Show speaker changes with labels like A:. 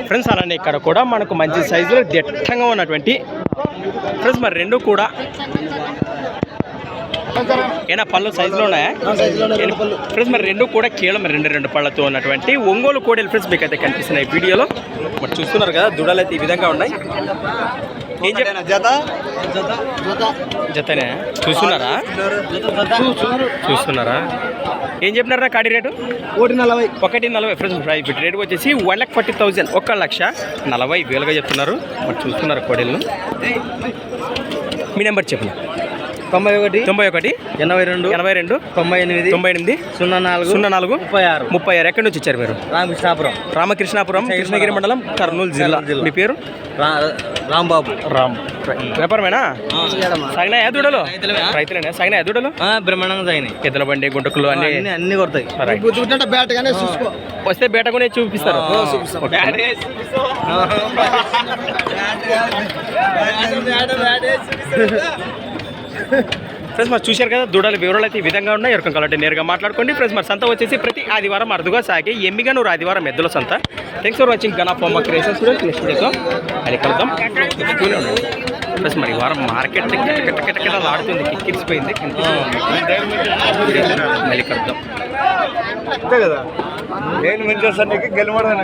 A: Friends అలానే ఇక్కడ కూడా మనకు మంచి సైజులో దిట్టంగా ఉన్నటువంటి ఫ్రెండ్స్ మరి రెండు కూడా ఏనా పళ్ళు సైజులో ఉన్నాయా ఫ్రెండ్స్ మరి రెండు కూడా కేవలం రెండు పళ్ళతో ఉన్నటువంటి ఒంగోలు కోడెలు ఫ్రెండ్స్ మీకు అయితే కనిపిస్తున్నాయి వీడియోలో మరి చూస్తున్నారు కదా దుడలు అయితే ఈ విధంగా ఉన్నాయి ఏం చెప్పిన జతనే చూస్తున్నారా ఏం చెప్పినారా కాడి రేటు 1,40 ఫ్రెండ్స్ ఇప్పుడు రేటు వచ్చేసి 1,40,000 1,40,000 చెప్తున్నారు మరి చూస్తున్నారు కోడెలను మీ నెంబర్ చెప్పిన 91 82 88 04 36 ఎక్కడి నుంచి వచ్చారు మీరు? రామకృష్ణాపురం కృష్ణగిరి మండలం కర్నూలు జిల్లా. మీ పేరు?
B: రాంబాబు.
A: వ్యాపారమేనా? సాగినాయా దూడలు? రైతులేనా? సాగినాయా దూడలు?
B: బ్రహ్మాండంగా సాగినాయి.
A: ఎద్దుల బండి గుంటకులు
B: అన్ని కొడతాయి.
A: వస్తే బేట కూడా చూపిస్తారు. ఫ్రెండ్స్ మరి చూశారు కదా దూడల వివరాలు అయితే ఈ విధంగా ఉన్నాయి. ఎవరికం కావాలంటే నేరుగా మాట్లాడుకోండి. ఫ్రెండ్స్ మరి సంత వచ్చేసి ప్రతి ఆదివారం అరుదుగా సాగే ఎమ్మిగనూరు ఆదివారం ఎద్దుల సంత. థ్యాంక్స్ ఫర్ వాచింగ్ గనా పొమ్మ క్రియేషన్స్ నెక్స్ట్ డేతో అది కలుద్దాం. ఫ్రెండ్స్ మరి ఈ వారం మార్కెట్ కిటకిట ఆడుతుంది, కిక్కిరిసిపోయింది. మళ్ళీ కలుద్దాం.
B: అంతే కదా నేను మంచి గెలవడం